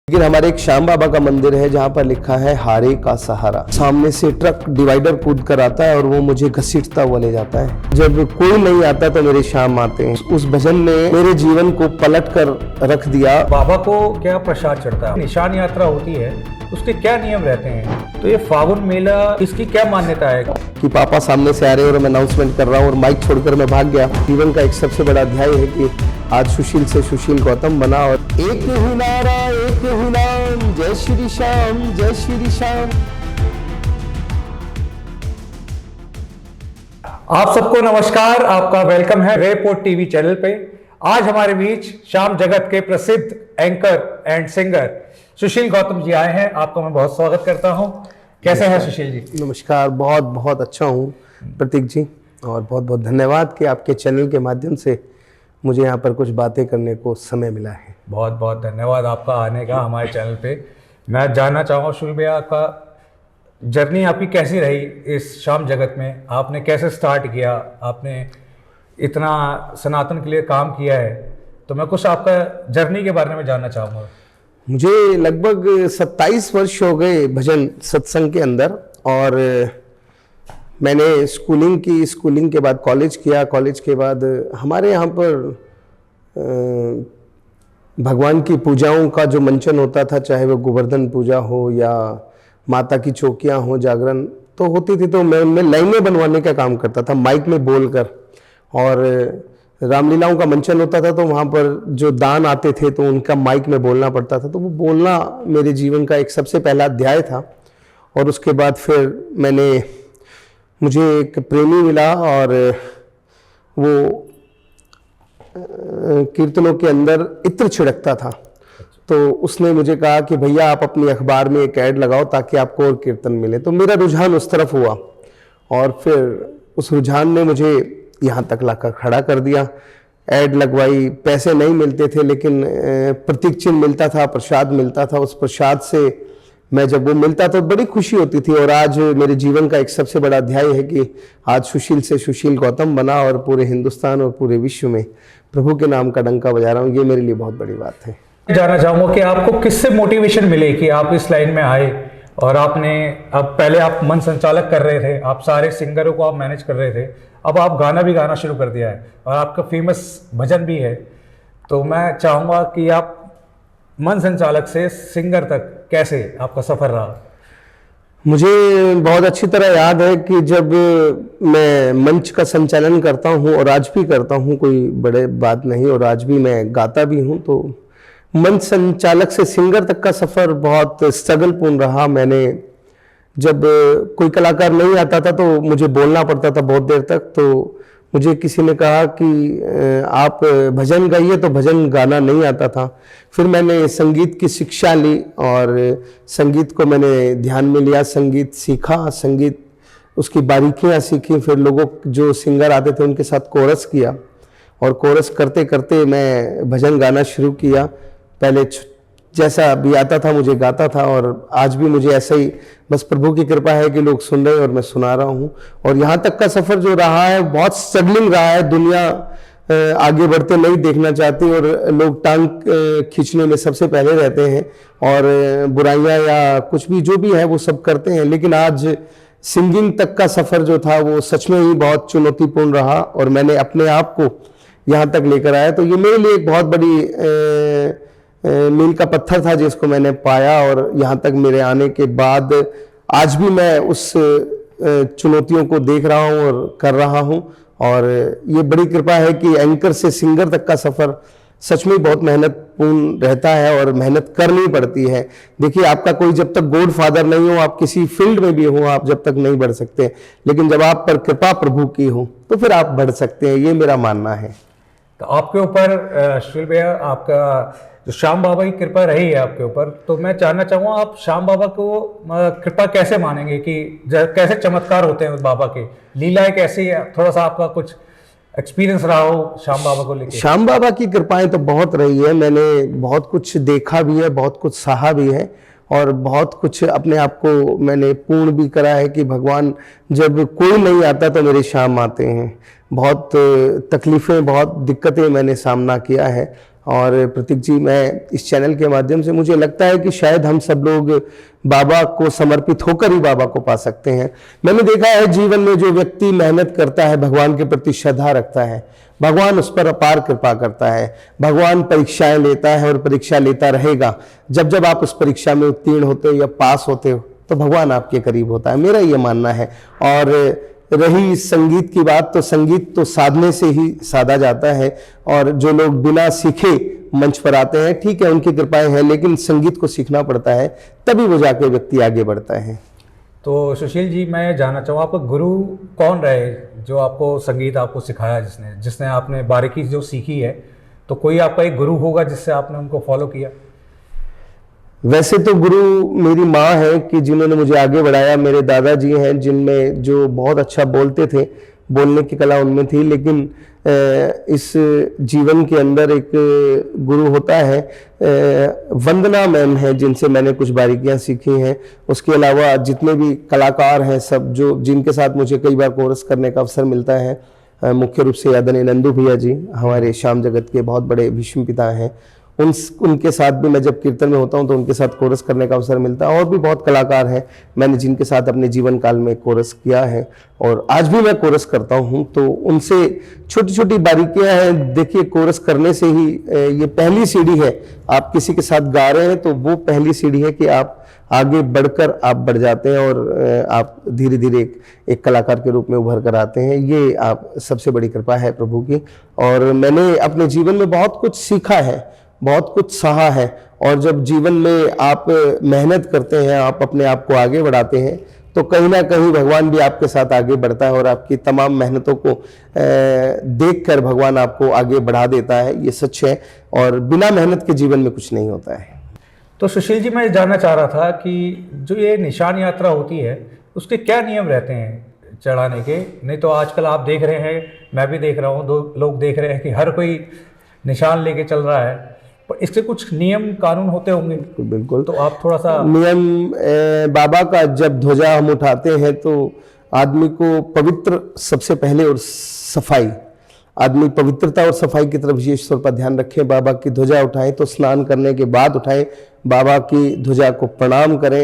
लेकिन हमारे एक श्याम बाबा का मंदिर है जहाँ पर लिखा है हारे का सहारा। सामने से ट्रक डिवाइडर कूद कर आता है और वो मुझे घसीटता हुआ ले जाता है। जब कोई नहीं आता तो मेरे श्याम आते हैं। उस भजन ने मेरे जीवन को पलट कर रख दिया। बाबा को क्या प्रसाद चढ़ता है, निशान यात्रा होती है, उसके क्या नियम रहते हैं, तो ये फागुन मेला इसकी क्या मान्यता है? कि पापा सामने से आ रहे हैं और मैं अनाउंसमेंट कर रहा हूँ और माइक छोड़कर मैं भाग गया। जीवन का एक सबसे बड़ा अध्याय है कि आज सुशील से सुशील गौतम बना और एक ही नारा एक ही नाम, जय श्री श्याम जय श्री श्याम। आप सबको नमस्कार, आपका वेलकम है रेपोर्ट टीवी चैनल पे। आज हमारे बीच श्याम जगत के प्रसिद्ध एंकर एंड सिंगर सुशील गौतम जी आए हैं। आपका मैं बहुत स्वागत करता हूं। कैसे हैं सुशील जी? नमस्कार, बहुत बहुत अच्छा हूँ प्रतीक जी, और बहुत बहुत धन्यवाद कि आपके चैनल के माध्यम से मुझे यहाँ पर कुछ बातें करने को समय मिला है। बहुत बहुत धन्यवाद आपका आने का हमारे चैनल पे। मैं जानना चाहूँगा सुशील भैया, आपका जर्नी आपकी कैसी रही इस श्याम जगत में? आपने कैसे स्टार्ट किया? आपने इतना सनातन के लिए काम किया है, तो मैं कुछ आपका जर्नी के बारे में जानना चाहूँगा। मुझे लगभग 27 वर्ष हो गए भजन सत्संग के अंदर, और मैंने स्कूलिंग के बाद कॉलेज किया। कॉलेज के बाद हमारे यहाँ पर भगवान की पूजाओं का जो मंचन होता था, चाहे वो गोवर्धन पूजा हो या माता की चौकियाँ हो, जागरण तो होती थी, तो मैं उनमें लाइनें बनवाने का काम करता था माइक में बोलकर। और रामलीलाओं का मंचन होता था तो वहाँ पर जो दान आते थे तो उनका माइक में बोलना पड़ता था। तो वो बोलना मेरे जीवन का एक सबसे पहला अध्याय था। और उसके बाद फिर मुझे एक प्रेमी मिला और वो कीर्तनों के अंदर इत्र छिड़कता था। तो उसने मुझे कहा कि भैया आप अपनी अखबार में एक ऐड लगाओ ताकि आपको और कीर्तन मिले। तो मेरा रुझान उस तरफ हुआ और फिर उस रुझान ने मुझे यहाँ तक लाकर खड़ा कर दिया। ऐड लगवाई, पैसे नहीं मिलते थे लेकिन प्रतीक चिन्ह मिलता था, प्रसाद मिलता था। उस प्रसाद से मैं जब वो मिलता तो बड़ी खुशी होती थी। और आज मेरे जीवन का एक सबसे बड़ा अध्याय है कि आज सुशील से सुशील गौतम बना और पूरे हिंदुस्तान और पूरे विश्व में प्रभु के नाम का डंका बजा रहा हूँ। ये मेरे लिए बहुत बड़ी बात है। जानना चाहूँगा कि आपको किससे मोटिवेशन मिले कि आप इस लाइन में आए? और अब पहले आप मन संचालक कर रहे थे, आप सारे सिंगरों को आप मैनेज कर रहे थे, अब आप गाना भी गाना शुरू कर दिया है और आपका फेमस भजन भी है। तो मैं चाहूँगा कि आप मन संचालक से सिंगर तक कैसे आपका सफ़र रहा? मुझे बहुत अच्छी तरह याद है कि जब मैं मंच का संचालन करता हूँ, और आज भी करता हूँ, कोई बड़े बात नहीं, और आज भी मैं गाता भी हूँ, तो मंच संचालक से सिंगर तक का सफ़र बहुत स्ट्रगलपूर्ण रहा। मैंने जब कोई कलाकार नहीं आता था तो मुझे बोलना पड़ता था बहुत देर तक। तो मुझे किसी ने कहा कि आप भजन गाइए, तो भजन गाना नहीं आता था। फिर मैंने संगीत की शिक्षा ली और संगीत को मैंने ध्यान में लिया, संगीत सीखा, संगीत उसकी बारीकियां सीखी। फिर लोगों जो सिंगर आते थे उनके साथ कोरस किया और कोरस करते करते मैं भजन गाना शुरू किया। पहले जैसा भी आता था मुझे गाता था, और आज भी मुझे ऐसा ही, बस प्रभु की कृपा है कि लोग सुन रहे हैं और मैं सुना रहा हूँ। और यहाँ तक का सफ़र जो रहा है बहुत स्ट्रगलिंग रहा है। दुनिया आगे बढ़ते नहीं देखना चाहती और लोग टांग खींचने में सबसे पहले रहते हैं और बुराइयाँ या कुछ भी जो भी है वो सब करते हैं। लेकिन आज सिंगिंग तक का सफ़र जो था वो सच में ही बहुत चुनौतीपूर्ण रहा और मैंने अपने आप को यहाँ तक लेकर आया। तो ये मेरे लिए एक बहुत बड़ी मील का पत्थर था जिसको मैंने पाया, और यहाँ तक मेरे आने के बाद आज भी मैं उस चुनौतियों को देख रहा हूँ और कर रहा हूँ। और ये बड़ी कृपा है कि एंकर से सिंगर तक का सफ़र सच में बहुत मेहनतपूर्ण रहता है और मेहनत करनी पड़ती है। देखिए, आपका कोई जब तक गॉड फादर नहीं हो, आप किसी फील्ड में भी हो, आप जब तक नहीं बढ़ सकते, लेकिन जब आप पर कृपा प्रभु की हो तो फिर आप बढ़ सकते हैं। ये मेरा मानना है। तो आपके ऊपर सुशील भैया, आपका जो श्याम बाबा की कृपा रही है आपके ऊपर, तो मैं जानना चाहूँगा आप श्याम बाबा को कृपा कैसे मानेंगे कि कैसे चमत्कार होते हैं उस बाबा के? लीलाएं कैसी है? थोड़ा सा आपका कुछ एक्सपीरियंस रहा हो श्याम बाबा को लेकर। श्याम बाबा की कृपाएं तो बहुत रही है। मैंने बहुत कुछ देखा भी है, बहुत कुछ सहा भी है, और बहुत कुछ अपने आप को मैंने पूर्ण भी करा है कि भगवान जब कोई नहीं आता तो मेरे श्याम आते हैं। बहुत तकलीफ़ें, बहुत दिक्कतें मैंने सामना किया है और प्रतीक जी, मैं इस चैनल के माध्यम से मुझे लगता है कि शायद हम सब लोग बाबा को समर्पित होकर ही बाबा को पा सकते हैं। मैंने देखा है जीवन में जो व्यक्ति मेहनत करता है, भगवान के प्रति श्रद्धा रखता है, भगवान उस पर अपार कृपा करता है। भगवान परीक्षाएं लेता है और परीक्षा लेता रहेगा। जब जब आप उस परीक्षा में उत्तीर्ण होते हो या पास होते हो तो भगवान आपके करीब होता है, मेरा ये मानना है। और रही संगीत की बात, तो संगीत तो साधने से ही साधा जाता है, और जो लोग बिना सीखे मंच पर आते हैं, ठीक है, उनकी कृपाएं हैं, लेकिन संगीत को सीखना पड़ता है, तभी वो जाके व्यक्ति आगे बढ़ता है। तो सुशील जी, मैं जानना चाहूँ आपका गुरु कौन रहे जो आपको संगीत आपको सिखाया, जिसने आपने बारीकी जो सीखी है, तो कोई आपका एक गुरु होगा जिससे आपने उनको फॉलो किया? वैसे तो गुरु मेरी माँ है कि जिन्होंने मुझे आगे बढ़ाया। मेरे दादाजी हैं जिनमें जो बहुत अच्छा बोलते थे, बोलने की कला उनमें थी, लेकिन इस जीवन के अंदर एक गुरु होता है, वंदना मैम है, जिनसे मैंने कुछ बारीकियां सीखी हैं। उसके अलावा जितने भी कलाकार हैं सब, जो जिनके साथ मुझे कई बार कोरस करने का अवसर मिलता है, मुख्य रूप से आदरणीय नंदू भैया जी, हमारे श्याम जगत के बहुत बड़े भीष्म पिता हैं, उनके साथ भी मैं जब कीर्तन में होता हूं तो उनके साथ कोरस करने का अवसर मिलता है। और भी बहुत कलाकार हैं मैंने जिनके साथ अपने जीवन काल में कोरस किया है, और आज भी मैं कोरस करता हूं। तो उनसे छोटी छोटी बारीकियां हैं। देखिए, कोरस करने से ही ये पहली सीढ़ी है। आप किसी के साथ गा रहे हैं तो वो पहली सीढ़ी है कि आप आगे बढ़कर आप बढ़ जाते हैं, और आप धीरे धीरे एक कलाकार के रूप में उभर कर आते हैं। ये आप सबसे बड़ी कृपा है प्रभु की। और मैंने अपने जीवन में बहुत कुछ सीखा है, बहुत कुछ सहा है, और जब जीवन में आप मेहनत करते हैं, आप अपने आप को आगे बढ़ाते हैं, तो कहीं ना कहीं भगवान भी आपके साथ आगे बढ़ता है, और आपकी तमाम मेहनतों को देखकर भगवान आपको आगे बढ़ा देता है। ये सच है, और बिना मेहनत के जीवन में कुछ नहीं होता है। तो सुशील जी, मैं जानना चाह रहा था कि जो ये निशान यात्रा होती है, उसके क्या नियम रहते हैं चढ़ाने के? नहीं तो आजकल आप देख रहे हैं, मैं भी देख रहा हूँ, दो लोग देख रहे हैं कि हर कोई निशान लेके चल रहा है, पर इसके कुछ नियम कानून होते होंगे। बिल्कुल। तो आप थोड़ा सा नियम, बाबा का जब ध्वजा हम उठाते हैं तो आदमी को पवित्र सबसे पहले, और सफाई, आदमी पवित्रता और सफाई की तरफ विशेष तौर पर ध्यान रखें। बाबा की ध्वजा उठाएं तो स्नान करने के बाद उठाएं, बाबा की ध्वजा को प्रणाम करें,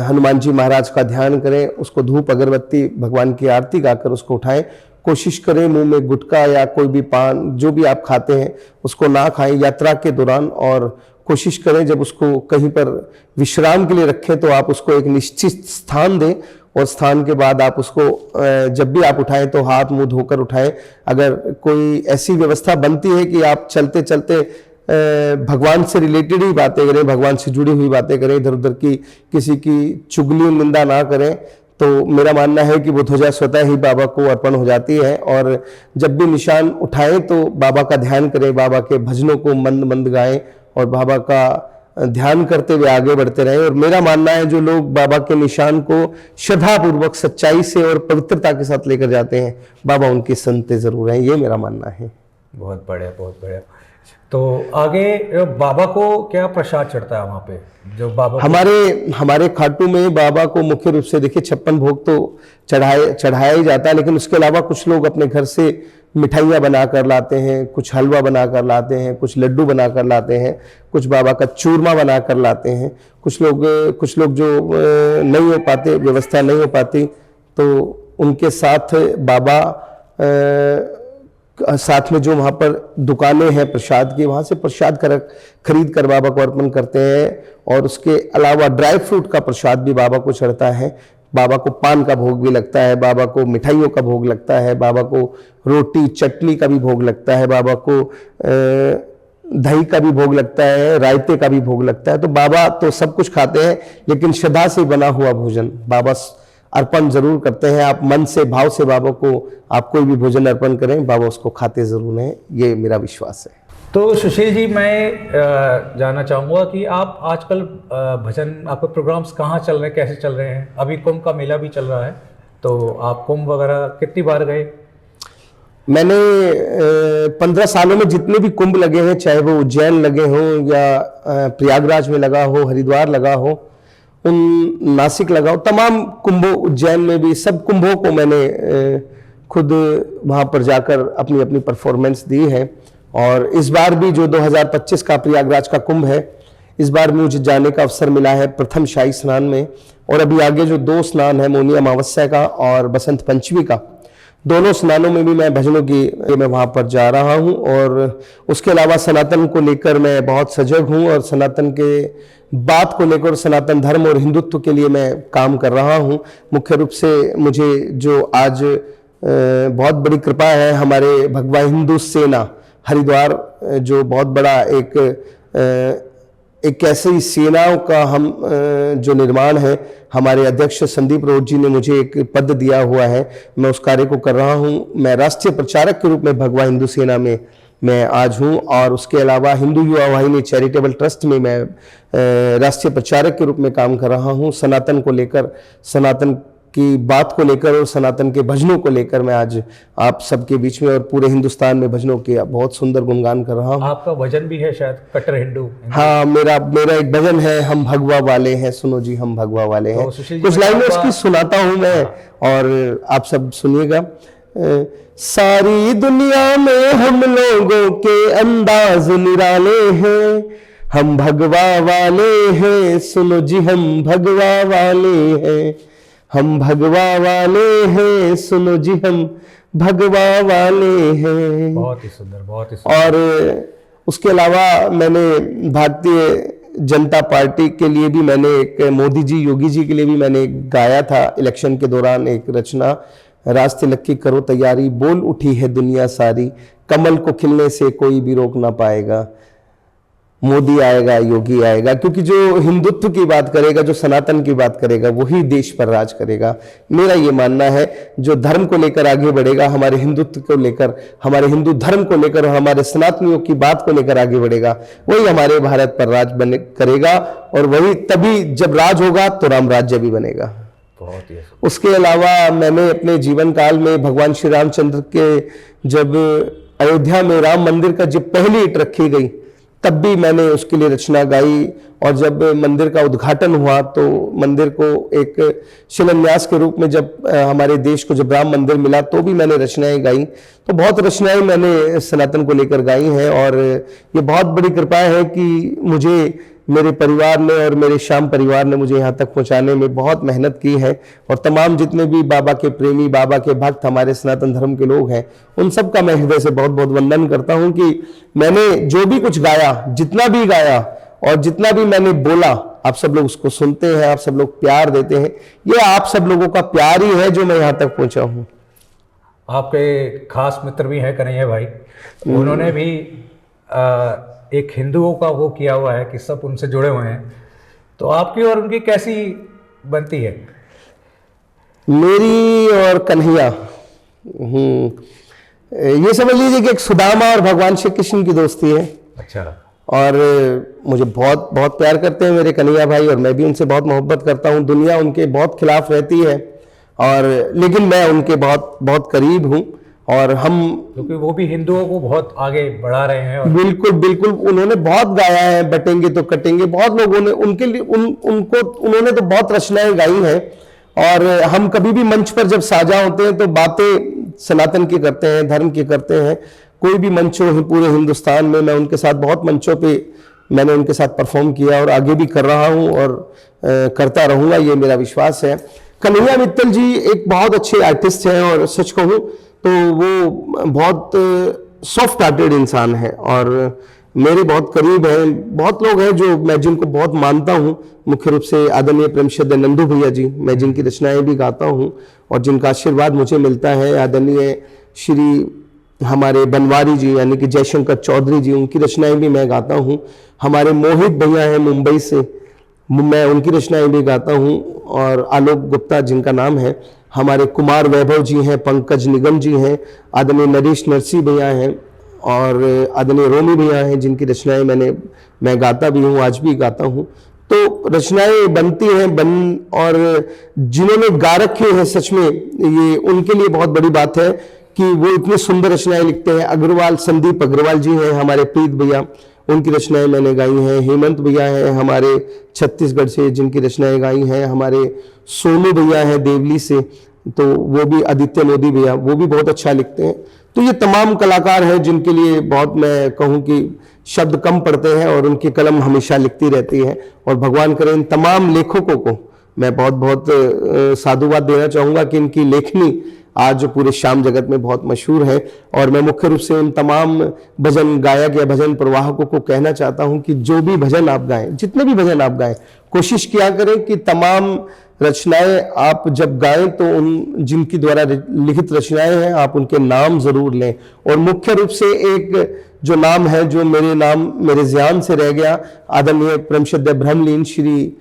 हनुमान जी महाराज का ध्यान करें, उसको धूप अगरबत्ती भगवान की आरती गाकर उसको उठाएं। कोशिश करें मुंह में गुटखा या कोई भी पान जो भी आप खाते हैं उसको ना खाएं यात्रा के दौरान, और कोशिश करें जब उसको कहीं पर विश्राम के लिए रखें तो आप उसको एक निश्चित स्थान दें, और स्थान के बाद आप उसको जब भी आप उठाएं तो हाथ मुंह धोकर उठाएं। अगर कोई ऐसी व्यवस्था बनती है कि आप चलते चलते भगवान से रिलेटेड ही बातें करें, भगवान से जुड़ी हुई बातें करें, इधर उधर की किसी की चुगली निंदा ना करें, तो मेरा मानना है कि वो ध्वजा स्वतः ही बाबा को अर्पण हो जाती है। और जब भी निशान उठाएं तो बाबा का ध्यान करें, बाबा के भजनों को मंद मंद गाएं, और बाबा का ध्यान करते हुए आगे बढ़ते रहें। और मेरा मानना है जो लोग बाबा के निशान को श्रद्धापूर्वक, सच्चाई से और पवित्रता के साथ लेकर जाते हैं, बाबा उनके संत जरूर हैं, ये मेरा मानना है। बहुत बढ़िया, बहुत बढ़िया। तो आगे बाबा को क्या प्रसाद चढ़ता है वहाँ पे? जो बाबा हमारे खाटू में बाबा को मुख्य रूप से देखिए 56 भोग तो चढ़ाया ही जाता है, लेकिन उसके अलावा कुछ लोग अपने घर से मिठाइयाँ बना कर लाते हैं, कुछ हलवा बना कर लाते हैं, कुछ लड्डू बना कर लाते हैं, कुछ बाबा का चूरमा बना कर लाते हैं। कुछ लोग जो नहीं हो पाते, व्यवस्था नहीं हो पाती, तो उनके साथ बाबा साथ में जो वहाँ पर दुकानें हैं प्रसाद की, वहाँ से प्रसाद खरीद कर बाबा को अर्पण करते हैं। और उसके अलावा ड्राई फ्रूट का प्रसाद भी बाबा को चढ़ता है, बाबा को पान का भोग भी लगता है, बाबा को मिठाइयों का भोग लगता है, बाबा को रोटी चटनी का भी भोग लगता है, बाबा को दही का भी भोग लगता है, रायते का भी भोग लगता है। तो बाबा तो सब कुछ खाते हैं, लेकिन श्रद्धा से बना हुआ भोजन बाबा अर्पण जरूर करते हैं। आप मन से, भाव से बाबा को आप कोई भी भोजन अर्पण करें, बाबा उसको खाते जरूर हैं, ये मेरा विश्वास है। तो सुशील जी, मैं जानना चाहूँगा कि आप आजकल भजन, आपके प्रोग्राम्स कहाँ चल रहे हैं, कैसे चल रहे हैं? अभी कुंभ का मेला भी चल रहा है, तो आप कुंभ वगैरह कितनी बार गए? मैंने 15 सालों में जितने भी कुंभ लगे हैं, चाहे वो उज्जैन लगे हों या प्रयागराज में लगा हो, हरिद्वार लगा हो, नासिक लगा हो, तमाम कुंभों, उज्जैन में भी सब कुंभों को मैंने खुद वहाँ पर जाकर अपनी अपनी परफॉर्मेंस दी है। और इस बार भी जो 2025 का प्रयागराज का कुंभ है, इस बार मुझे जाने का अवसर मिला है प्रथम शाही स्नान में, और अभी आगे जो 2 स्नान है, मौनी अमावस्या का और बसंत पंचमी का, दोनों स्नानों में भी मैं भजनों की मैं वहाँ पर जा रहा हूँ। और उसके अलावा सनातन को लेकर मैं बहुत सजग हूँ और सनातन के बात को लेकर, सनातन धर्म और हिंदुत्व के लिए मैं काम कर रहा हूँ। मुख्य रूप से मुझे जो आज बहुत बड़ी कृपा है, हमारे भगवा हिंदू सेना हरिद्वार, जो बहुत बड़ा एक ऐसी सेनाओं का हम जो निर्माण है, हमारे अध्यक्ष संदीप रोड जी ने मुझे एक पद दिया हुआ है, मैं उस कार्य को कर रहा हूँ। मैं राष्ट्रीय प्रचारक के रूप में भगवा हिंदू सेना में मैं आज हूँ, और उसके अलावा हिंदू युवा वाहिनी चैरिटेबल ट्रस्ट में मैं राष्ट्रीय प्रचारक के रूप में काम कर रहा हूँ। सनातन को लेकर, सनातन की बात को लेकर और सनातन के भजनों को लेकर मैं आज आप सबके बीच में और पूरे हिंदुस्तान में भजनों के बहुत सुंदर गुणगान कर रहा हूँ। आपका भजन भी है शायद, कट्टर हिंदू? हाँ, मेरा एक भजन है, हम भगवा वाले हैं, सुनो जी हम भगवा वाले हैं। सुशील जी, कुछ लाइनें उसकी सुनाता हूँ मैं, और आप सब सुनिएगा। सारी दुनिया में हम लोगों के अंदाज निराले हैं, हम भगवा वाले हैं, सुनो जी हम भगवा वाले हैं, हम भगवा वाले हैं, सुनो जी हम भगवा वाले हैं। बहुत ही सुंदर, बहुत ही सुंदर। और उसके अलावा मैंने भारतीय जनता पार्टी के लिए भी मैंने एक, मोदी जी, योगी जी के लिए भी मैंने गाया था इलेक्शन के दौरान एक रचना, राज तिलक की करो तैयारी, बोल उठी है दुनिया सारी, कमल को खिलने से कोई भी रोक ना पाएगा, मोदी आएगा, योगी आएगा। क्योंकि जो हिंदुत्व की बात करेगा, जो सनातन की बात करेगा, वही देश पर राज करेगा। मेरा ये मानना है, जो धर्म को लेकर आगे बढ़ेगा, हमारे हिंदुत्व को लेकर, हमारे हिंदू धर्म को लेकर, हमारे सनातनियों की बात को लेकर आगे बढ़ेगा, वही हमारे भारत पर राज करेगा। और वही तभी जब राज होगा तो राम राज्य भी बनेगा। बहुत ही। उसके अलावा मैंने अपने जीवन काल में भगवान श्री रामचंद्र के जब अयोध्या में राम मंदिर का जब पहली ईंट रखी गई, तब भी मैंने उसके लिए रचना गाई। और जब मंदिर का उद्घाटन हुआ तो मंदिर को एक शिलान्यास के रूप में जब हमारे देश को जब राम मंदिर मिला, तो भी मैंने रचनाएं गाई। तो बहुत रचनाएं मैंने सनातन को लेकर गाई हैं, और ये बहुत बड़ी कृपा है कि मुझे मेरे परिवार ने और मेरे श्याम परिवार ने मुझे यहाँ तक पहुँचाने में बहुत मेहनत की है। और तमाम जितने भी बाबा के प्रेमी, बाबा के भक्त, हमारे सनातन धर्म के लोग हैं, उन सब का मैं हृदय से बहुत बहुत वंदन करता हूँ कि मैंने जो भी कुछ गाया, जितना भी गाया और जितना भी मैंने बोला, आप सब लोग उसको सुनते हैं, आप सब लोग प्यार देते हैं। ये आप सब लोगों का प्यार ही है जो मैं यहाँ तक पहुँचा हूँ। आपके खास मित्र भी हैं कन्हैया भाई, उन्होंने भी एक हिंदुओं का वो किया हुआ है कि सब उनसे जुड़े हुए हैं, तो आपकी और उनकी कैसी बनती है? मेरी और कन्हैया, ये समझ लीजिए कि एक सुदामा और भगवान श्री कृष्ण की दोस्ती है। अच्छा। और मुझे बहुत बहुत प्यार करते हैं मेरे कन्हैया भाई, और मैं भी उनसे बहुत मोहब्बत करता हूँ। दुनिया उनके बहुत खिलाफ रहती है, और लेकिन मैं उनके बहुत बहुत करीब हूँ। और हम, क्योंकि वो भी हिंदुओं को बहुत आगे बढ़ा रहे हैं। और बिल्कुल बिल्कुल, उन्होंने बहुत गाया है, बटेंगे तो कटेंगे, बहुत लोगों ने उनके लिए उन्होंने तो बहुत रचनाएं गाई हैं। और हम कभी भी मंच पर जब साझा होते हैं तो बातें सनातन की करते हैं, धर्म की करते हैं। कोई भी मंच हो पूरे हिंदुस्तान में, मैं उनके साथ बहुत मंचों पे मैंने उनके साथ परफॉर्म किया, और आगे भी कर रहा हूँ और करता रहूँगा, ये मेरा विश्वास है। कन्हैया मित्तल जी एक बहुत अच्छे आर्टिस्ट हैं, और सच कहूँ तो वो बहुत सॉफ्ट हार्टेड इंसान है और मेरे बहुत करीब हैं। बहुत लोग हैं जो मैं जिनको बहुत मानता हूँ, मुख्य रूप से आदरणीय प्रेमचंद नंदू भैया जी, मैं जिनकी रचनाएं भी गाता हूँ और जिनका आशीर्वाद मुझे मिलता है। आदरणीय श्री हमारे बनवारी जी यानी कि जयशंकर चौधरी जी, उनकी रचनाएं भी मैं गाता हूँ। हमारे मोहित भैया हैं मुंबई से, मैं उनकी रचनाएं भी गाता हूँ। और आलोक गुप्ता जिनका नाम है, हमारे कुमार वैभव जी हैं, पंकज निगम जी हैं, आदरणीय नरेश नरसी भैया हैं, और आदरणीय रोमी भैया हैं जिनकी रचनाएं मैं गाता भी हूँ, आज भी गाता हूँ। तो रचनाएं बनती हैं और जिन्होंने गा रखे हैं सच में ये उनके लिए बहुत बड़ी बात है कि वो इतनी सुंदर रचनाएं लिखते हैं। अग्रवाल, संदीप अग्रवाल जी हैं हमारे प्रीत भैया, उनकी रचनाएं मैंने गाई हैं। हेमंत भैया हैं हमारे छत्तीसगढ़ से, जिनकी रचनाएं गाई हैं। हमारे सोनू भैया हैं देवली से, तो वो भी, आदित्य मोदी भैया, वो भी बहुत अच्छा लिखते हैं। तो ये तमाम कलाकार हैं जिनके लिए बहुत, मैं कहूँ कि शब्द कम पड़ते हैं और उनकी कलम हमेशा लिखती रहती है। और भगवान करे इन तमाम लेखकों को मैं बहुत बहुत साधुवाद देना चाहूँगा कि इनकी लेखनी आज पूरे श्याम जगत में बहुत मशहूर है। और मैं मुख्य रूप से उन तमाम भजन गायक या भजन प्रवाहकों को कहना चाहता हूं कि जो भी भजन आप गाएं, जितने भी भजन आप गाएं, कोशिश किया करें कि तमाम रचनाएं आप जब गाएं तो उन जिनकी द्वारा लिखित रचनाएं हैं आप उनके नाम जरूर लें। और मुख्य रूप से एक जो नाम है जो मेरे ध्यान से रह गया, आदरणीय परमश्रद्धेय ब्रह्मलीन श्री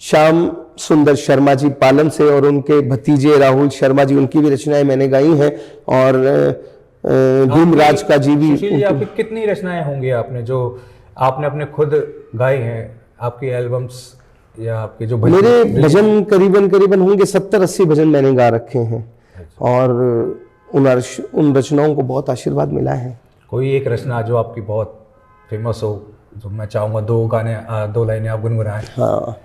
श्याम सुंदर शर्मा जी पालन से और उनके भतीजे राहुल शर्मा जी, उनकी भी रचनाएं मैंने गाई हैं। और भीमराज का जी भी। सुशील जी, आपकी कितनी रचनाएं होंगी आपने जो आपने अपने खुद गाए हैं, आपकी एल्बम्स या आपके जो भजन? मेरे भजन करीबन होंगे 70-80 भजन मैंने गा रखे हैं और उन रचनाओं को बहुत आशीर्वाद मिला है। कोई एक रचना जो आपकी बहुत फेमस हो, जो मैं चाहूँगा दो लाइनें आप गुनगुनाएं। हाँ,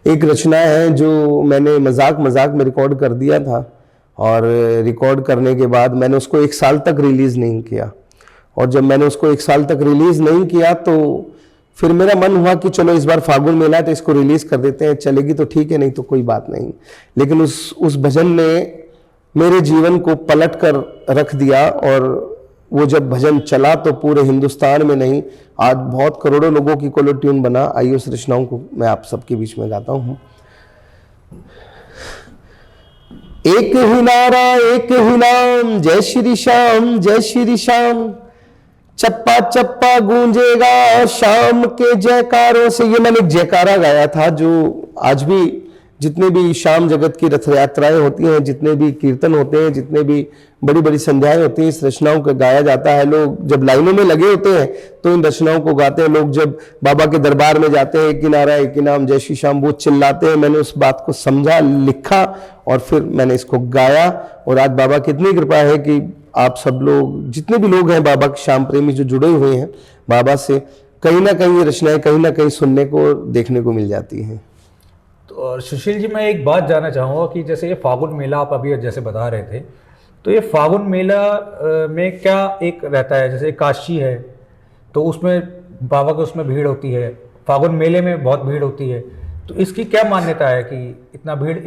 एक रचना है जो मैंने मजाक में रिकॉर्ड कर दिया था और रिकॉर्ड करने के बाद मैंने उसको 1 साल तक रिलीज नहीं किया। और जब मैंने उसको 1 साल तक रिलीज नहीं किया तो फिर मेरा मन हुआ कि चलो इस बार फागुन मेला है तो इसको रिलीज कर देते हैं, चलेगी तो ठीक है, नहीं तो कोई बात नहीं। लेकिन उस भजन ने मेरे जीवन को पलट कर रख दिया और वो जब भजन चला तो पूरे हिंदुस्तान में नहीं, आज बहुत करोड़ों लोगों की कोलो ट्यून बना। आइए उस रचनाओं को मैं आप सबके बीच में गाता हूं। एक ही नारा एक ही नाम, जय श्री श्याम जय श्री श्याम, चप्पा चप्पा गूंजेगा शाम के जयकारों से। ये मैंने एक जयकारा गाया था जो आज भी जितने भी श्याम जगत की रथ यात्राएं होती हैं, जितने भी कीर्तन होते हैं, जितने भी बड़ी बड़ी संध्याएं होती हैं, इस रचनाओं को गाया जाता है। लोग जब लाइनों में लगे होते हैं तो इन रचनाओं को गाते हैं। लोग जब बाबा के दरबार में जाते हैं, एक ही नारा एक ही नाम जय श्री श्याम वो चिल्लाते हैं। मैंने उस बात को समझा, लिखा और फिर मैंने इसको गाया। और आज बाबा की इतनी कृपा है कि आप सब लोग, जितने भी लोग हैं बाबा के श्याम प्रेमी जो जुड़े हुए हैं बाबा से, कहीं ना कहीं ये रचनाएं कहीं ना कहीं सुनने को देखने को मिल जाती हैं। और सुशील जी, मैं एक बात जानना चाहूँगा कि जैसे ये फागुन मेला आप अभी जैसे बता रहे थे, तो ये फागुन मेला में क्या एक रहता है, जैसे काशी है तो उसमें बाबा के उसमें भीड़ होती है, फागुन मेले में बहुत भीड़ होती है, तो इसकी क्या मान्यता है कि इतना भीड़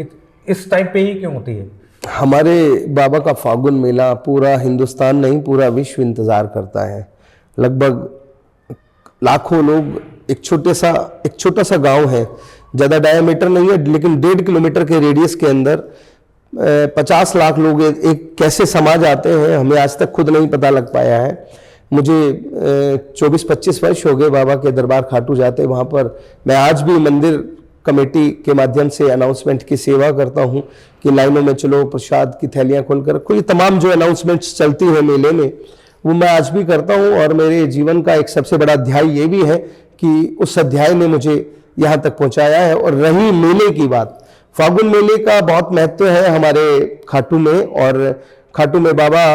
इस टाइम पे ही क्यों होती है? हमारे बाबा का फागुन मेला पूरा हिंदुस्तान नहीं पूरा विश्व इंतजार करता है। लगभग लाखों लोग, एक छोटा सा गांव है, ज़्यादा डायमीटर नहीं है लेकिन 1.5 किलोमीटर के रेडियस के अंदर 50 लाख लोग एक कैसे समा जाते हैं हमें आज तक खुद नहीं पता लग पाया है। मुझे 24-25 वर्ष हो गए बाबा के दरबार खाटू जाते। वहाँ पर मैं आज भी मंदिर कमेटी के माध्यम से अनाउंसमेंट की सेवा करता हूँ कि लाइनों में चलो, प्रसाद की थैलियाँ खोलकर रखो, ये तमाम जो अनाउंसमेंट्स चलती है मेले में वो मैं आज भी करता हूँ। और मेरे जीवन का एक सबसे बड़ा अध्याय ये भी है कि उस अध्याय ने मुझे यहाँ तक पहुँचाया है। और रही मेले की बात, फागुन मेले का बहुत महत्व है हमारे खाटू में। और खाटू में बाबा,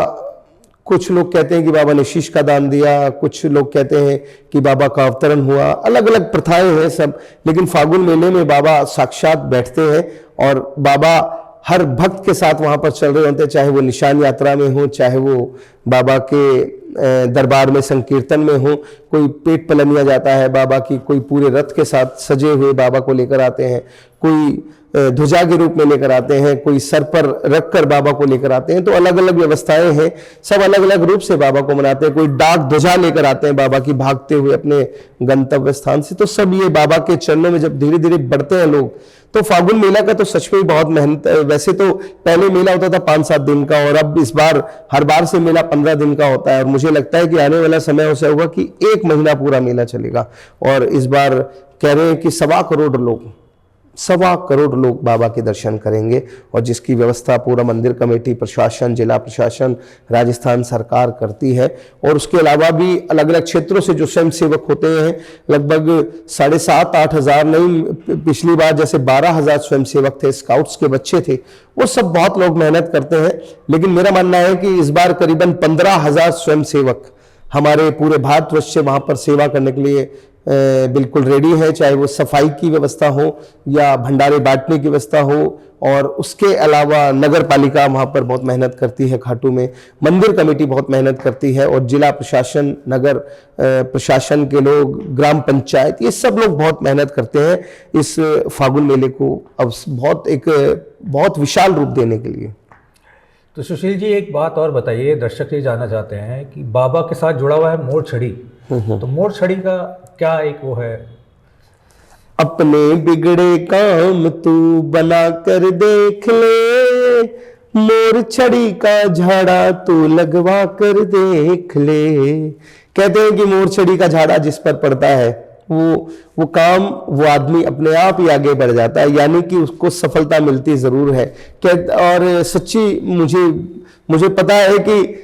कुछ लोग कहते हैं कि बाबा ने शीश का दान दिया, कुछ लोग कहते हैं कि बाबा का अवतरण हुआ, अलग अलग प्रथाएं हैं सब। लेकिन फागुन मेले में बाबा साक्षात बैठते हैं और बाबा हर भक्त के साथ वहां पर चल रहे होते हैं, चाहे वो निशान यात्रा में हो, चाहे वो बाबा के दरबार में संकीर्तन में हो। कोई पेट पलनिया जाता है बाबा की, कोई पूरे रथ के साथ सजे हुए बाबा को लेकर आते हैं, कोई ध्वजा के रूप में लेकर आते हैं, कोई सर पर रखकर बाबा को लेकर आते हैं। तो अलग अलग व्यवस्थाएं हैं, सब अलग अलग रूप से बाबा को मनाते हैं। कोई डाक ध्वजा लेकर आते हैं बाबा की भागते हुए अपने गंतव्य स्थान से। तो सब ये बाबा के चरणों में जब धीरे धीरे बढ़ते हैं लोग, तो फागुन मेला का तो सच में ही बहुत मेहनत है। वैसे तो पहले मेला होता था 5-7 दिन का और अब इस बार हर बार से मेला 15 दिन का होता है। और मुझे लगता है कि आने वाला समय ऐसा होगा कि 1 महीना पूरा मेला चलेगा। और इस बार कह रहे हैं कि 1.25 करोड़ लोग बाबा के दर्शन करेंगे। और जिसकी व्यवस्था पूरा मंदिर कमेटी, प्रशासन, जिला प्रशासन, राजस्थान सरकार करती है। और उसके अलावा भी अलग अलग क्षेत्रों से जो स्वयं सेवक होते हैं, लगभग 7,500-8 हज़ार नहीं, पिछली बार जैसे 12,000 स्वयं सेवक थे, स्काउट्स के बच्चे थे, वो सब बहुत लोग मेहनत करते हैं। लेकिन मेरा मानना है कि इस बार करीबन 15,000 स्वयं सेवक हमारे पूरे भारतवर्ष से वहां पर सेवा करने के लिए बिल्कुल रेडी है, चाहे वो सफाई की व्यवस्था हो या भंडारे बांटने की व्यवस्था हो। और उसके अलावा नगर पालिका वहाँ पर बहुत मेहनत करती है, खाटू में मंदिर कमेटी बहुत मेहनत करती है, और जिला प्रशासन, नगर प्रशासन के लोग, ग्राम पंचायत, ये सब लोग बहुत मेहनत करते हैं इस फागुन मेले को अब बहुत विशाल रूप देने के लिए। तो सुशील जी, एक बात और बताइए, दर्शक ये जानना चाहते हैं कि बाबा के साथ जुड़ा हुआ है मोर छड़ी, तो मोर छड़ी का क्या एक वो है? अपने बिगड़े काम तू बना कर देख ले, मोर छड़ी का झाड़ा तू लगवा कर देख ले। कहते हैं कि मोर छड़ी का झाड़ा जिस पर पड़ता है वो काम, वो आदमी अपने आप ही आगे बढ़ जाता है, यानी कि उसको सफलता मिलती जरूर है। और सच्ची मुझे पता है कि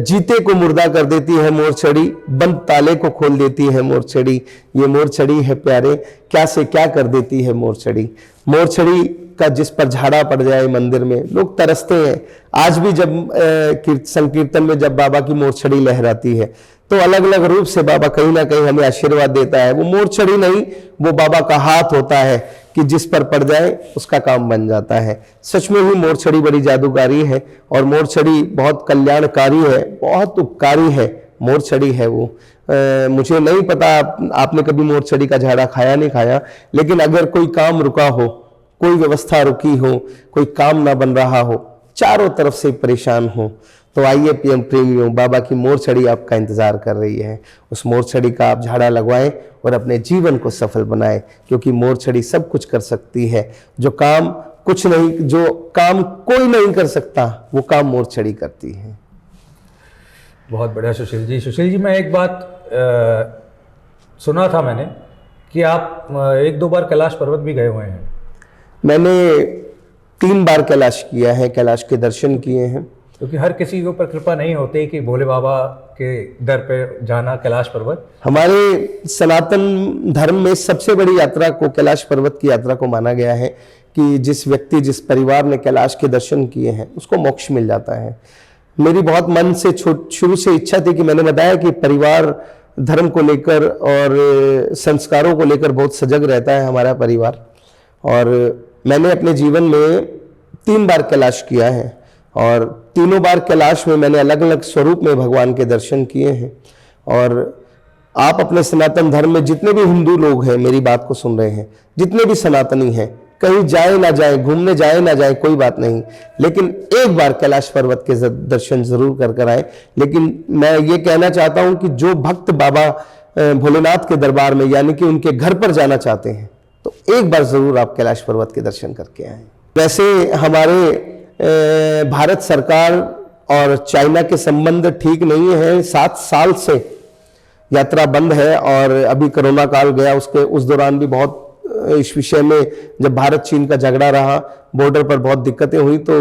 जीते को मुर्दा कर देती है मोर छड़ी, बंद ताले को खोल देती है मोर छड़ी। ये मोर छड़ी है प्यारे, क्या से क्या कर देती है मोर छड़ी। मोर छड़ी का जिस पर झाड़ा पड़ जाए मंदिर में, लोग तरसते हैं। आज भी जब संकीर्तन में जब बाबा की मोर छड़ी लहराती है तो अलग अलग रूप से बाबा कहीं ना कहीं हमें आशीर्वाद देता है। वो मोर छड़ी नहीं, वो बाबा का हाथ होता है कि जिस पर पड़ जाए उसका काम बन जाता है। सच में ही मोर छड़ी बड़ी जादूकारी है, और मोर छड़ी बहुत कल्याणकारी है, बहुत उपकारी है। मोर छड़ी है वो। मुझे नहीं पता आपने कभी मोर छड़ी का झाड़ा खाया नहीं खाया, लेकिन अगर कोई काम रुका हो, कोई व्यवस्था रुकी हो, कोई काम ना बन रहा हो, चारों तरफ से परेशान हो, तो आइए पीएम प्रेमियों, बाबा की मोर छड़ी आपका इंतजार कर रही है। उस मोर छड़ी का आप झाड़ा लगवाएं और अपने जीवन को सफल बनाएं, क्योंकि मोर छड़ी सब कुछ कर सकती है। जो काम कोई नहीं कर सकता, वो काम मोर छड़ी करती है। बहुत बढ़िया सुशील जी। सुशील जी, मैं एक बात सुना था मैंने कि आप 1-2 बार कैलाश पर्वत भी गए हुए हैं। मैंने 3 बार कैलाश किया है, कैलाश के दर्शन किए हैं। क्योंकि हर किसी के ऊपर कृपा नहीं होती कि भोले बाबा के दर पे जाना कैलाश पर्वत। हमारे सनातन धर्म में सबसे बड़ी यात्रा को, कैलाश पर्वत की यात्रा को माना गया है कि जिस परिवार ने कैलाश के दर्शन किए हैं उसको मोक्ष मिल जाता है। मेरी बहुत मन से शुरू से इच्छा थी कि, मैंने बताया कि परिवार धर्म को लेकर और संस्कारों को लेकर बहुत सजग रहता है हमारा परिवार, और मैंने अपने जीवन में 3 बार कैलाश किया है, और तीनों बार कैलाश में मैंने अलग अलग स्वरूप में भगवान के दर्शन किए हैं। और आप अपने सनातन धर्म में जितने भी हिंदू लोग हैं, मेरी बात को सुन रहे हैं, जितने भी सनातनी हैं, कहीं जाए ना जाए, घूमने जाए ना जाए, कोई बात नहीं, लेकिन एक बार कैलाश पर्वत के दर्शन जरूर कर आए। लेकिन मैं ये कहना चाहता हूं कि जो भक्त बाबा भोलेनाथ के दरबार में, यानी कि उनके घर पर जाना चाहते हैं, तो एक बार जरूर आप कैलाश पर्वत के दर्शन करके आए। वैसे हमारे भारत सरकार और चाइना के संबंध ठीक नहीं है। 7 साल से यात्रा बंद है, और अभी कोरोना काल गया, उस दौरान भी बहुत इस विषय में, जब भारत चीन का झगड़ा रहा, बॉर्डर पर बहुत दिक्कतें हुई, तो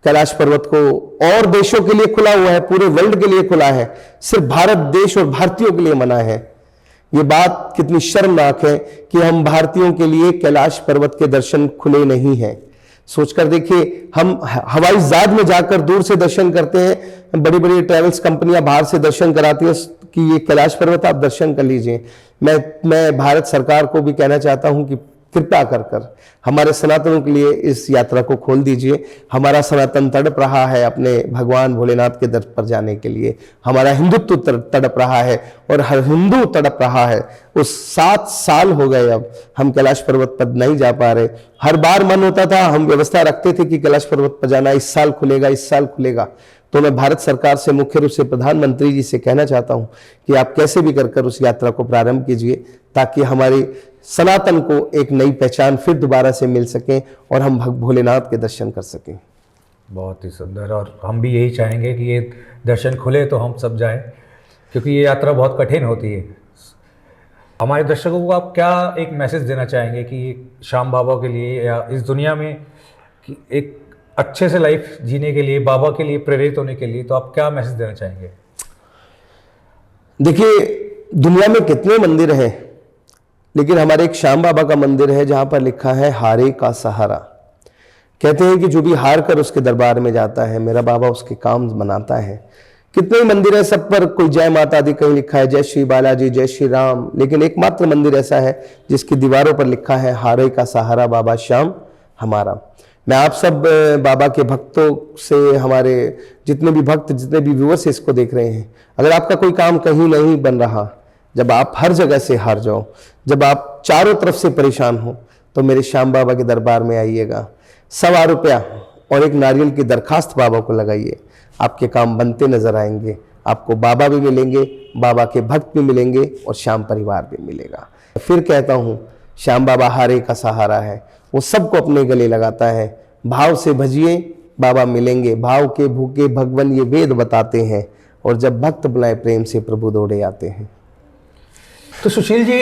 कैलाश पर्वत को और देशों के लिए खुला हुआ है, पूरे वर्ल्ड के लिए खुला है, सिर्फ भारत देश और भारतीयों के लिए मना है। ये बात कितनी शर्मनाक है कि हम भारतीयों के लिए कैलाश पर्वत के दर्शन खुले नहीं हैं। सोचकर देखिए, हम हवाई जहाज में जाकर दूर से दर्शन करते हैं, बड़ी बड़ी ट्रैवल्स कंपनियां बाहर से दर्शन कराती हैं कि ये कैलाश पर्वत आप दर्शन कर लीजिए। मैं भारत सरकार को भी कहना चाहता हूं कि कृपया कर हमारे सनातनों के लिए इस यात्रा को खोल दीजिए। हमारा सनातन तड़प रहा है अपने भगवान भोलेनाथ के दर पर जाने के लिए, हमारा हिंदुत्व तड़प रहा है, और हर हिंदू तड़प रहा है। उस 7 साल हो गए अब हम कैलाश पर्वत पर नहीं जा पा रहे। हर बार मन होता था, हम व्यवस्था रखते थे कि कैलाश पर्वत पर जाना, इस साल खुलेगा। तो मैं भारत सरकार से, मुख्य रूप से प्रधानमंत्री जी से कहना चाहता हूं कि आप कैसे भी कर उस यात्रा को प्रारंभ कीजिए, ताकि हमारी सनातन को एक नई पहचान फिर दोबारा से मिल सके और हम भोलेनाथ के दर्शन कर सकें। बहुत ही सुंदर, और हम भी यही चाहेंगे कि ये दर्शन खुले तो हम सब जाएं, क्योंकि ये यात्रा बहुत कठिन होती है। हमारे दर्शकों को आप क्या एक मैसेज देना चाहेंगे कि श्याम बाबा के लिए, या इस दुनिया में कि एक अच्छे से लाइफ जीने के लिए, बाबा के लिए प्रेरित होने के लिए, तो आप क्या मैसेज देना चाहेंगे? देखिए, दुनिया में कितने मंदिर हैं, लेकिन हमारे एक श्याम बाबा का मंदिर है जहां पर लिखा है हारे का सहारा। कहते हैं कि जो भी हार कर उसके दरबार में जाता है, मेरा बाबा उसके काम बनाता है। कितने ही मंदिर है, सब पर कोई जय माता दी कहीं लिखा है, जय श्री बालाजी, जय श्री राम, लेकिन एकमात्र मंदिर ऐसा है जिसकी दीवारों पर लिखा है हारे का सहारा बाबा श्याम हमारा। मैं आप सब बाबा के भक्तों से, हमारे जितने भी भक्त, जितने भी व्यूअर्स इसको देख रहे हैं, अगर आपका कोई काम कहीं नहीं बन रहा, जब आप हर जगह से हार जाओ, जब आप चारों तरफ से परेशान हो, तो मेरे श्याम बाबा के दरबार में आइएगा। 125 रुपया और एक नारियल की दरखास्त बाबा को लगाइए, आपके काम बनते नजर आएंगे। आपको बाबा भी मिलेंगे, बाबा के भक्त भी मिलेंगे और श्याम परिवार भी मिलेगा। फिर कहता हूँ, श्याम बाबा हारे का सहारा है, वो सबको अपने गले लगाता है। भाव से भजिए, बाबा मिलेंगे। भाव के भूखे भगवान ये वेद बताते हैं, और जब भक्त बुलाए प्रेम से प्रभु दौड़े आते हैं। तो सुशील जी,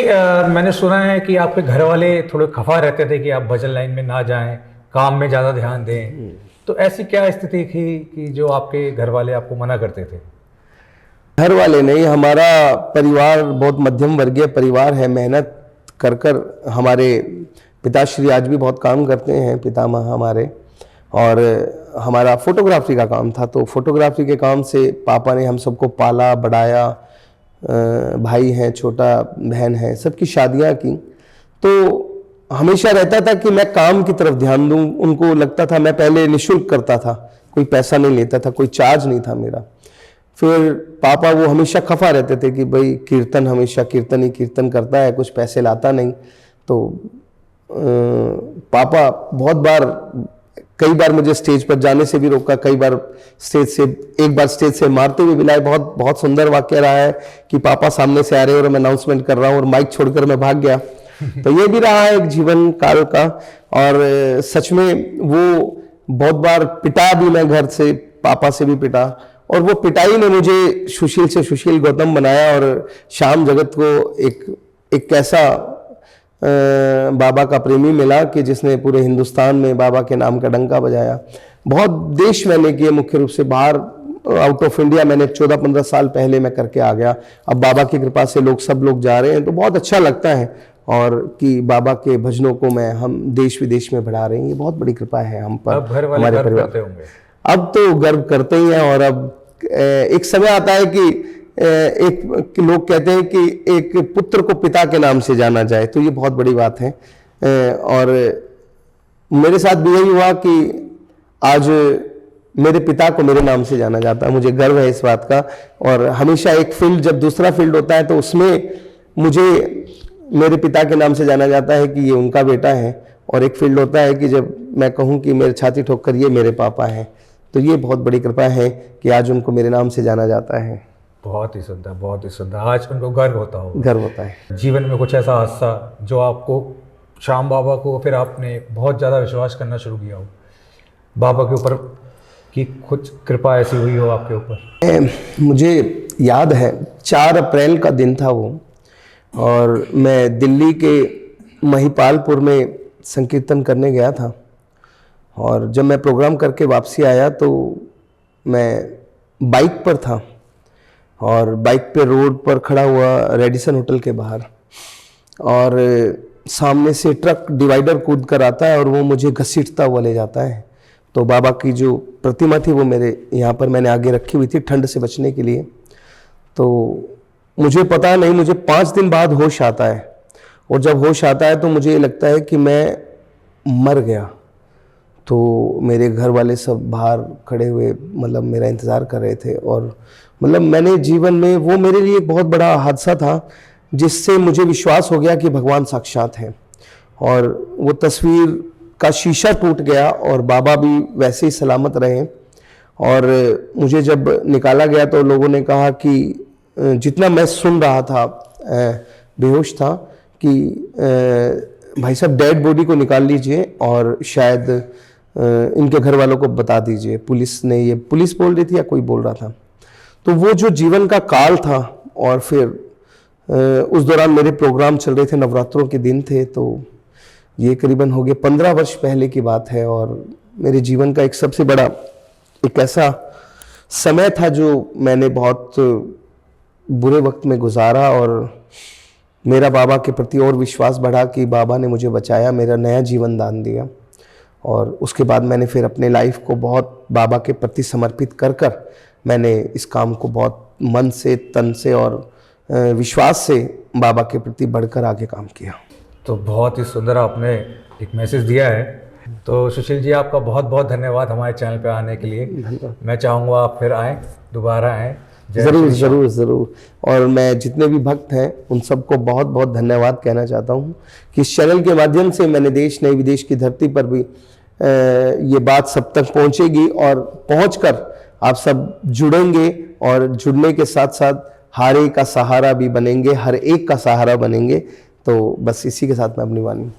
मैंने सुना है कि आपके घर वाले थोड़े खफा रहते थे कि आप भजन लाइन में ना जाएं, काम में ज़्यादा ध्यान दें, तो ऐसी क्या स्थिति थी कि जो आपके घर वाले आपको मना करते थे? घर वाले नहीं, हमारा परिवार बहुत मध्यम वर्गीय परिवार है। मेहनत कर कर हमारे पिताश्री आज भी बहुत काम करते हैं, पितामह हमारे, और हमारा फोटोग्राफी का काम था। तो फोटोग्राफी के काम से पापा ने हम सबको पाला बढ़ाया। भाई हैं, छोटा बहन है, सबकी शादियां की। तो हमेशा रहता था कि मैं काम की तरफ ध्यान दूं। उनको लगता था, मैं पहले निःशुल्क करता था, कोई पैसा नहीं लेता था, कोई चार्ज नहीं था मेरा। फिर पापा वो हमेशा खफा रहते थे कि भाई कीर्तन, हमेशा कीर्तन ही कीर्तन करता है, कुछ पैसे लाता नहीं। तो पापा बहुत बार, कई बार मुझे स्टेज पर जाने से भी रोका, कई बार स्टेज से, एक बार स्टेज से मारते हुए मिलाए। बहुत बहुत सुंदर वाक्य रहा है कि पापा सामने से आ रहे हैं और मैं अनाउंसमेंट कर रहा हूँ और माइक छोड़कर मैं भाग गया। तो ये भी रहा है एक जीवन काल का। और सच में वो बहुत बार पिटा भी मैं, घर से, पापा से भी पिटा, और वो पिटाई ने मुझे सुशील से सुशील गौतम बनाया और श्याम जगत को एक ऐसा बाबा का प्रेमी मिला कि जिसने पूरे हिंदुस्तान में बाबा के नाम का डंका बजाया। बहुत देश मैंने किए, मुख्य रूप से बाहर, आउट ऑफ इंडिया मैंने 14-15 साल पहले मैं करके आ गया। अब बाबा की कृपा से सब लोग जा रहे हैं, तो बहुत अच्छा लगता है। और कि बाबा के भजनों को हम देश विदेश में बढ़ा रहे हैं, ये बहुत बड़ी कृपा है हम पर, अब घर वाले हमारे गर्व परिवार। करते होंगे? अब तो गर्व करते ही हैं। और अब एक समय आता है कि कि लोग कहते हैं कि एक पुत्र को पिता के नाम से जाना जाए, तो ये बहुत बड़ी बात है। और मेरे साथ भी यही हुआ कि आज मेरे पिता को मेरे नाम से जाना जाता है, मुझे गर्व है इस बात का। और हमेशा एक फील्ड, जब दूसरा फील्ड होता है तो उसमें मुझे मेरे पिता के नाम से जाना जाता है कि ये उनका बेटा है, और एक फील्ड होता है कि जब मैं कहूँ कि मेरे छाती ठोक कर ये मेरे पापा हैं, तो ये बहुत बड़ी कृपा है कि आज उनको मेरे नाम से जाना जाता है। बहुत ही सुंदर, बहुत ही सुंदर। आज उनको गर्व होता होगा? गर्व होता है। जीवन में कुछ ऐसा हादसा जो आपको, श्याम बाबा को फिर आपने बहुत ज़्यादा विश्वास करना शुरू किया हो, बाबा के ऊपर कि कुछ कृपा ऐसी हुई हो आपके ऊपर? मुझे याद है 4 अप्रैल का दिन था वो, और मैं दिल्ली के महिपालपुर में संकीर्तन करने गया था। और जब मैं प्रोग्राम करके वापसी आया तो मैं बाइक पर था, और बाइक पे रोड पर खड़ा हुआ रेडिसन होटल के बाहर, और सामने से ट्रक डिवाइडर कूद कर आता है और वो मुझे घसीटता हुआ ले जाता है। तो बाबा की जो प्रतिमा थी वो मेरे यहाँ पर मैंने आगे रखी हुई थी ठंड से बचने के लिए। तो मुझे पता नहीं, मुझे 5 दिन बाद होश आता है, और जब होश आता है तो मुझे ये लगता है कि मैं मर गया। तो मेरे घर वाले सब बाहर खड़े हुए, मतलब मेरा इंतज़ार कर रहे थे। और मतलब मैंने जीवन में, वो मेरे लिए एक बहुत बड़ा हादसा था जिससे मुझे विश्वास हो गया कि भगवान साक्षात है। और वो तस्वीर का शीशा टूट गया और बाबा भी वैसे ही सलामत रहे। और मुझे जब निकाला गया तो लोगों ने कहा कि, जितना मैं सुन रहा था, बेहोश था, कि भाई साहब डेड बॉडी को निकाल लीजिए और शायद इनके घर वालों को बता दीजिए। पुलिस ने, ये पुलिस बोल रही थी या कोई बोल रहा था। तो वो जो जीवन का काल था, और फिर उस दौरान मेरे प्रोग्राम चल रहे थे, नवरात्रों के दिन थे, तो ये करीबन हो गए 15 वर्ष पहले की बात है। और मेरे जीवन का एक सबसे बड़ा, एक ऐसा समय था जो मैंने बहुत बुरे वक्त में गुजारा, और मेरा बाबा के प्रति और विश्वास बढ़ा कि बाबा ने मुझे बचाया, मेरा नया जीवन दान दिया। और उसके बाद मैंने फिर अपने लाइफ को बहुत बाबा के प्रति समर्पित कर कर मैंने इस काम को बहुत मन से, तन से और विश्वास से बाबा के प्रति बढ़कर आगे काम किया। तो बहुत ही सुंदर आपने एक मैसेज दिया है। तो सुशील जी, आपका बहुत बहुत धन्यवाद हमारे चैनल पे आने के लिए। मैं चाहूँगा आप फिर आएँ, दोबारा आएँ। ज़रूर ज़रूर ज़रूर। और मैं जितने भी भक्त हैं उन सबको बहुत बहुत धन्यवाद कहना चाहता हूँ कि इस चैनल के माध्यम से मैंने देश नहीं विदेश की धरती पर भी ये बात सब तक पहुँचेगी, और पहुँचकर आप सब जुड़ेंगे, और जुड़ने के साथ साथ हर एक का सहारा भी बनेंगे, हर एक का सहारा बनेंगे। तो बस इसी के साथ मैं अपनी वाणी